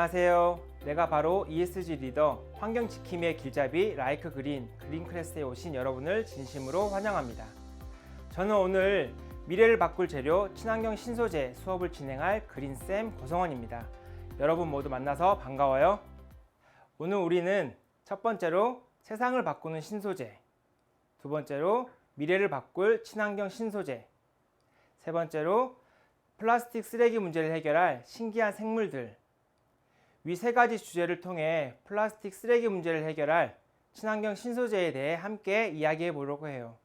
안녕하세요. 내가 바로 ESG 리더 환경지킴이의 길잡이 라이크 그린클래스에 오신 여러분을 진심으로 환영합니다. 저는 오늘 미래를 바꿀 재료 친환경 신소재 수업을 진행할 그린쌤 고성원입니다. 여러분 모두 만나서 반가워요. 오늘 우리는 첫 번째로 세상을 바꾸는 신소재, 두 번째로 미래를 바꿀 친환경 신소재, 세 번째로 플라스틱 쓰레기 문제를 해결할 신기한 생물들, 위 세 가지 주제를 통해 플라스틱 쓰레기 문제를 해결할 친환경 신소재에 대해 함께 이야기해 보려고 해요.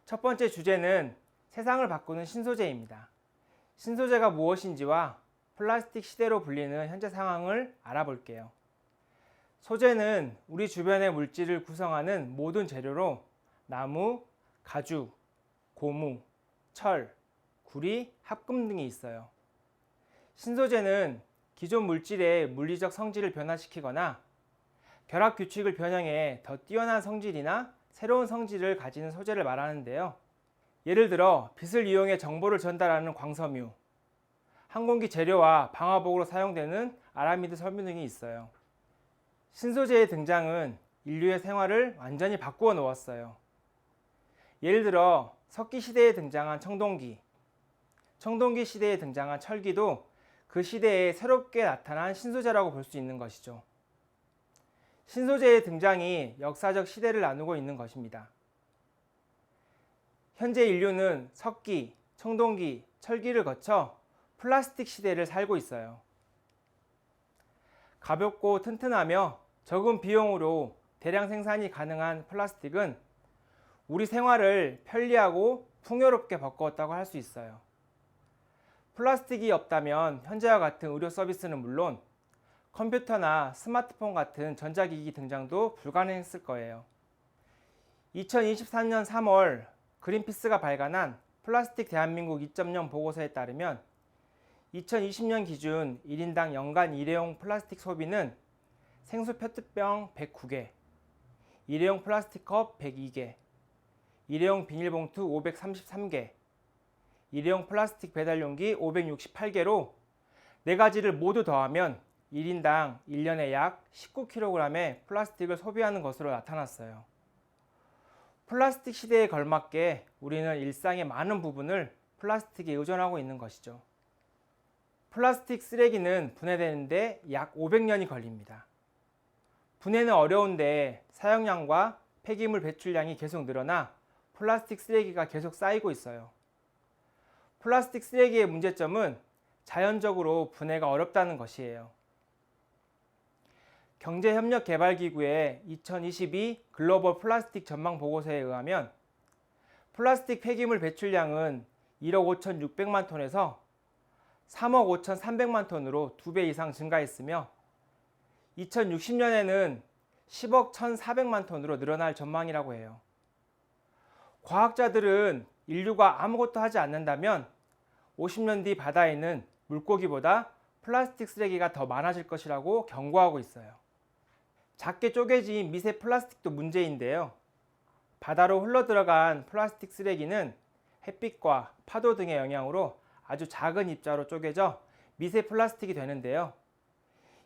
첫 번째 주제는 세상을 바꾸는 신소재입니다. 신소재가 무엇인지와 플라스틱 시대로 불리는 현재 상황을 알아볼게요. 소재는 우리 주변의 물질을 구성하는 모든 재료로 나무, 가죽, 고무, 철, 구리, 합금 등이 있어요. 신소재는 기존 물질의 물리적 성질을 변화시키거나 결합 규칙을 변형해 더 뛰어난 성질이나 새로운 성질을 가지는 소재를 말하는데요. 예를 들어 빛을 이용해 정보를 전달하는 광섬유, 항공기 재료와 방화복으로 사용되는 아라미드 섬유 등이 있어요. 신소재의 등장은 인류의 생활을 완전히 바꾸어 놓았어요. 예를 들어 석기 시대에 등장한 청동기 시대에 등장한 철기도 그 시대에 새롭게 나타난 신소재라고 볼 수 있는 것이죠. 신소재의 등장이 역사적 시대를 나누고 있는 것입니다. 현재 인류는 석기, 청동기, 철기를 거쳐 플라스틱 시대를 살고 있어요. 가볍고 튼튼하며 적은 비용으로 대량 생산이 가능한 플라스틱은 우리 생활을 편리하고 풍요롭게 바꾸었다고 할 수 있어요. 플라스틱이 없다면 현재와 같은 의료 서비스는 물론 컴퓨터나 스마트폰 같은 전자기기 등장도 불가능했을 거예요. 2023년 3월 그린피스가 발간한 플라스틱 대한민국 2.0 보고서에 따르면 2020년 기준 1인당 연간 일회용 플라스틱 소비는 생수 페트병 109개, 일회용 플라스틱 컵 102개, 일회용 비닐봉투 533개, 일회용 플라스틱 배달용기 568개로 네 가지를 모두 더하면 1인당 1년에 약 19kg의 플라스틱을 소비하는 것으로 나타났어요. 플라스틱 시대에 걸맞게 우리는 일상의 많은 부분을 플라스틱에 의존하고 있는 것이죠. 플라스틱 쓰레기는 분해되는데 약 500년이 걸립니다. 분해는 어려운데 사용량과 폐기물 배출량이 계속 늘어나 플라스틱 쓰레기가 계속 쌓이고 있어요. 플라스틱 쓰레기의 문제점은 자연적으로 분해가 어렵다는 것이에요. 경제협력개발기구의 2022 글로벌 플라스틱 전망 보고서에 의하면 플라스틱 폐기물 배출량은 1억 5,600만 톤에서 3억 5,300만 톤으로 2배 이상 증가했으며 2060년에는 10억 1,400만 톤으로 늘어날 전망이라고 해요. 과학자들은 인류가 아무것도 하지 않는다면 50년 뒤 바다에는 물고기보다 플라스틱 쓰레기가 더 많아질 것이라고 경고하고 있어요. 작게 쪼개진 미세 플라스틱도 문제인데요. 바다로 흘러들어간 플라스틱 쓰레기는 햇빛과 파도 등의 영향으로 아주 작은 입자로 쪼개져 미세 플라스틱이 되는데요.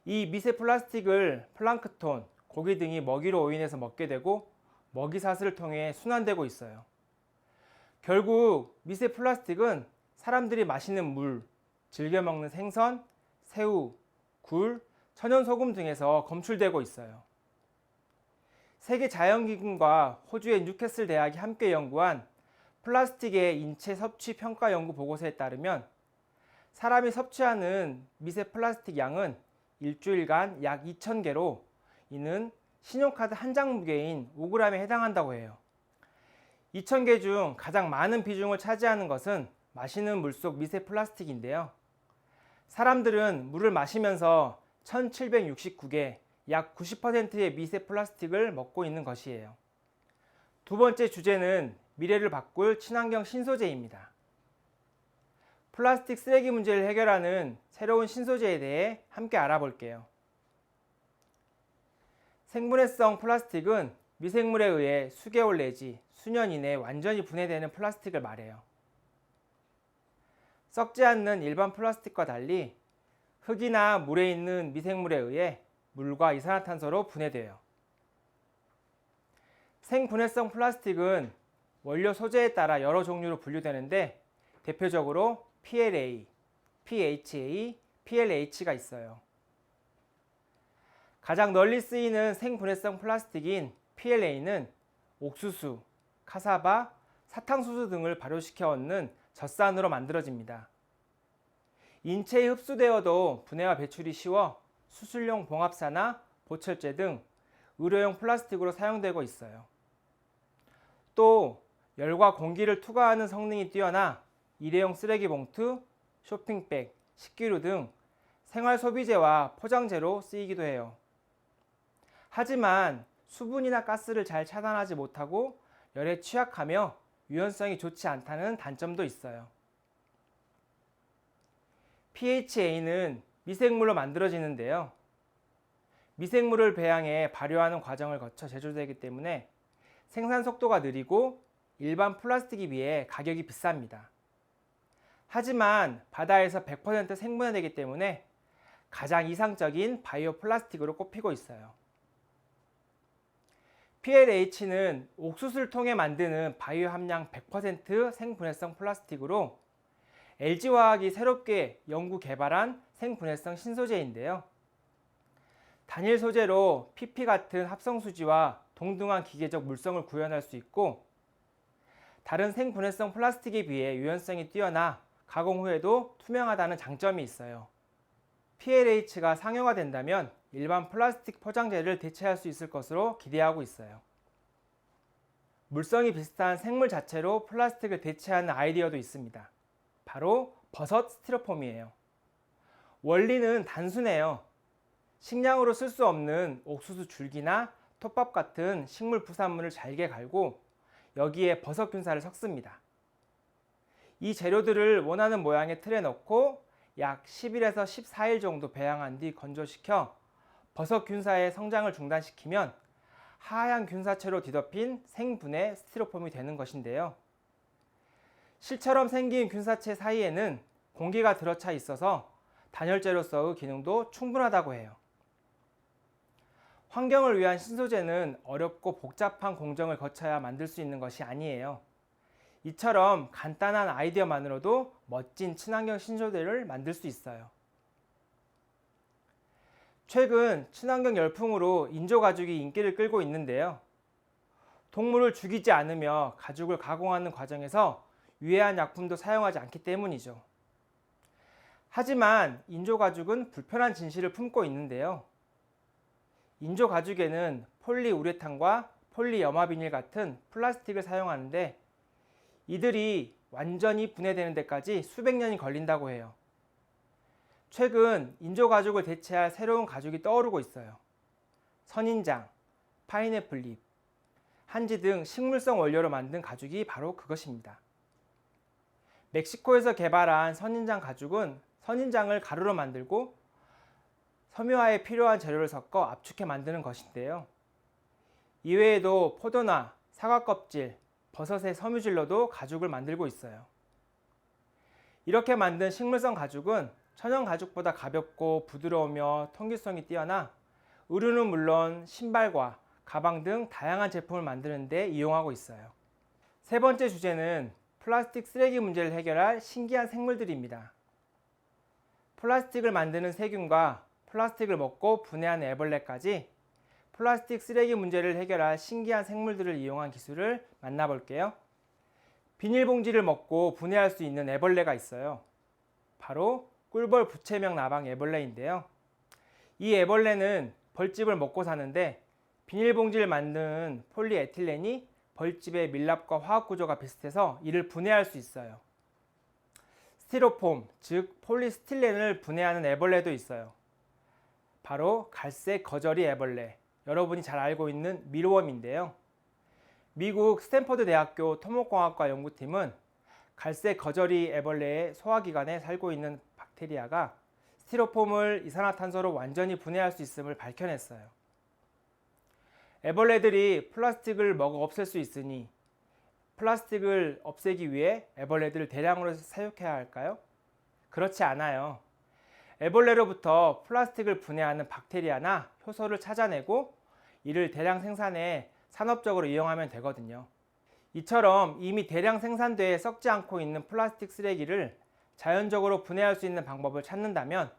이 미세 플라스틱을 플랑크톤, 고기 등이 먹이로 오인해서 먹게 되고 먹이사슬을 통해 순환되고 있어요. 결국 미세 플라스틱은 사람들이 마시는 물, 즐겨 먹는 생선, 새우, 굴, 천연소금 등에서 검출되고 있어요. 세계자연기금과 호주의 뉴캐슬 대학이 함께 연구한 플라스틱의 인체 섭취 평가 연구 보고서에 따르면 사람이 섭취하는 미세 플라스틱 양은 일주일간 약 2,000개로 이는 신용카드 한 장 무게인 5g에 해당한다고 해요. 2,000개 중 가장 많은 비중을 차지하는 것은 마시는 물 속 미세 플라스틱인데요. 사람들은 물을 마시면서 1,769개, 약 90%의 미세 플라스틱을 먹고 있는 것이에요. 두 번째 주제는 미래를 바꿀 친환경 신소재입니다. 플라스틱 쓰레기 문제를 해결하는 새로운 신소재에 대해 함께 알아볼게요. 생분해성 플라스틱은 미생물에 의해 수개월 내지 수년 이내에 완전히 분해되는 플라스틱을 말해요. 썩지 않는 일반 플라스틱과 달리 흙이나 물에 있는 미생물에 의해 물과 이산화탄소로 분해돼요. 생분해성 플라스틱은 원료 소재에 따라 여러 종류로 분류되는데 대표적으로 PLA, PHA, PLH가 있어요. 가장 널리 쓰이는 생분해성 플라스틱인 PLA는 옥수수, 카사바, 사탕수수 등을 발효시켜 얻는 젖산으로 만들어집니다. 인체에 흡수되어도 분해와 배출이 쉬워 수술용 봉합사나 보철제 등 의료용 플라스틱으로 사용되고 있어요. 또 열과 공기를 투과하는 성능이 뛰어나 일회용 쓰레기 봉투, 쇼핑백, 식기류 등 생활 소비재와 포장재로 쓰이기도 해요. 하지만 수분이나 가스를 잘 차단하지 못하고 열에 취약하며 유연성이 좋지 않다는 단점도 있어요. PHA는 미생물로 만들어지는데요. 미생물을 배양해 발효하는 과정을 거쳐 제조되기 때문에 생산 속도가 느리고 일반 플라스틱에 비해 가격이 비쌉니다. 하지만 바다에서 100% 생분해되기 때문에 가장 이상적인 바이오 플라스틱으로 꼽히고 있어요. PLH는 옥수수를 통해 만드는 바이오 함량 100% 생분해성 플라스틱으로 LG화학이 새롭게 연구 개발한 생분해성 신소재인데요. 단일 소재로 PP 같은 합성수지와 동등한 기계적 물성을 구현할 수 있고 다른 생분해성 플라스틱에 비해 유연성이 뛰어나 가공 후에도 투명하다는 장점이 있어요. PLH가 상용화된다면 일반 플라스틱 포장재를 대체할 수 있을 것으로 기대하고 있어요. 물성이 비슷한 생물 자체로 플라스틱을 대체하는 아이디어도 있습니다. 바로 버섯 스티로폼이에요. 원리는 단순해요. 식량으로 쓸 수 없는 옥수수 줄기나 톱밥 같은 식물 부산물을 잘게 갈고 여기에 버섯 균사를 섞습니다. 이 재료들을 원하는 모양의 틀에 넣고 약 10일에서 14일 정도 배양한 뒤 건조시켜 버섯 균사의 성장을 중단시키면 하얀 균사체로 뒤덮인 생분해 스티로폼이 되는 것인데요. 실처럼 생긴 균사체 사이에는 공기가 들어차 있어서 단열재로서의 기능도 충분하다고 해요. 환경을 위한 신소재는 어렵고 복잡한 공정을 거쳐야 만들 수 있는 것이 아니에요. 이처럼 간단한 아이디어만으로도 멋진 친환경 신소재를 만들 수 있어요. 최근 친환경 열풍으로 인조 가죽이 인기를 끌고 있는데요. 동물을 죽이지 않으며 가죽을 가공하는 과정에서 유해한 약품도 사용하지 않기 때문이죠. 하지만 인조 가죽은 불편한 진실을 품고 있는데요. 인조 가죽에는 폴리우레탄과 폴리염화비닐 같은 플라스틱을 사용하는데 이들이 완전히 분해되는 데까지 수백 년이 걸린다고 해요. 최근 인조 가죽을 대체할 새로운 가죽이 떠오르고 있어요. 선인장, 파인애플 잎, 한지 등 식물성 원료로 만든 가죽이 바로 그것입니다. 멕시코에서 개발한 선인장 가죽은 선인장을 가루로 만들고 섬유화에 필요한 재료를 섞어 압축해 만드는 것인데요. 이외에도 포도나 사과 껍질, 버섯의 섬유질로도 가죽을 만들고 있어요. 이렇게 만든 식물성 가죽은 천연 가죽보다 가볍고 부드러우며 통기성이 뛰어나 의류는 물론 신발과 가방 등 다양한 제품을 만드는 데 이용하고 있어요. 세 번째 주제는 플라스틱 쓰레기 문제를 해결할 신기한 생물들입니다. 플라스틱을 만드는 세균과 플라스틱을 먹고 분해하는 애벌레까지 플라스틱 쓰레기 문제를 해결할 신기한 생물들을 이용한 기술을 만나볼게요. 비닐봉지를 먹고 분해할 수 있는 애벌레가 있어요. 바로 꿀벌 부채명 나방 애벌레인데요. 이 애벌레는 벌집을 먹고 사는데 비닐봉지를 만드는 폴리에틸렌이 벌집의 밀랍과 화학 구조가 비슷해서 이를 분해할 수 있어요. 스티로폼, 즉 폴리스틸렌을 분해하는 애벌레도 있어요. 바로 갈색 거저리 애벌레, 여러분이 잘 알고 있는 밀웜인데요. 미국 스탠퍼드 대학교 토목공학과 연구팀은 갈색 거저리 애벌레의 소화기관에 살고 있는 박테리아가 스티로폼을 이산화탄소로 완전히 분해할 수 있음을 밝혀냈어요. 애벌레들이 플라스틱을 먹어 없앨 수 있으니 플라스틱을 없애기 위해 애벌레들을 대량으로 사육해야 할까요? 그렇지 않아요. 애벌레로부터 플라스틱을 분해하는 박테리아나 효소를 찾아내고 이를 대량 생산해 산업적으로 이용하면 되거든요. 이처럼 이미 대량 생산돼 썩지 않고 있는 플라스틱 쓰레기를 자연적으로 분해할 수 있는 방법을 찾는다면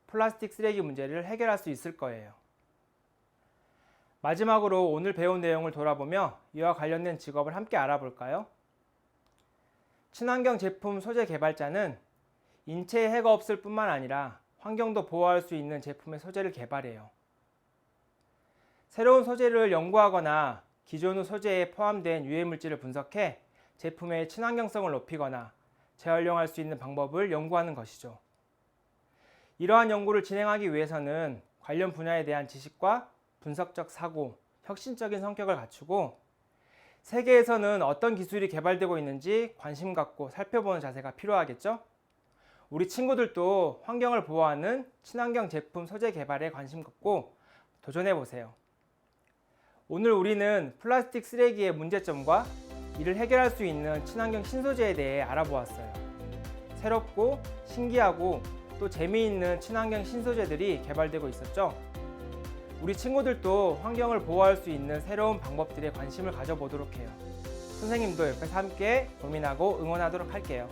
플라스틱 쓰레기 문제를 해결할 수 있을 거예요. 마지막으로 오늘 배운 내용을 돌아보며 이와 관련된 직업을 함께 알아볼까요? 친환경 제품 소재 개발자는 인체에 해가 없을 뿐만 아니라 환경도 보호할 수 있는 제품의 소재를 개발해요. 새로운 소재를 연구하거나 기존의 소재에 포함된 유해 물질을 분석해 제품의 친환경성을 높이거나 재활용할 수 있는 방법을 연구하는 것이죠. 이러한 연구를 진행하기 위해서는 관련 분야에 대한 지식과 분석적 사고, 혁신적인 성격을 갖추고 세계에서는 어떤 기술이 개발되고 있는지 관심 갖고 살펴보는 자세가 필요하겠죠? 우리 친구들도 환경을 보호하는 친환경 제품 소재 개발에 관심 갖고 도전해 보세요. 오늘 우리는 플라스틱 쓰레기의 문제점과 이를 해결할 수 있는 친환경 신소재에 대해 알아보았어요. 새롭고 신기하고 또 재미있는 친환경 신소재들이 개발되고 있었죠. 우리 친구들도 환경을 보호할 수 있는 새로운 방법들에 관심을 가져보도록 해요. 선생님도 옆에서 함께 고민하고 응원하도록 할게요.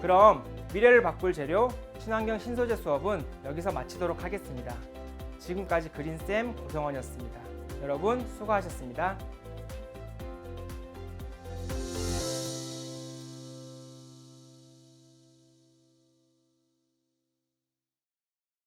그럼 미래를 바꿀 재료 친환경 신소재 수업은 여기서 마치도록 하겠습니다. 지금까지 그린쌤 고성원이었습니다. 여러분 수고하셨습니다.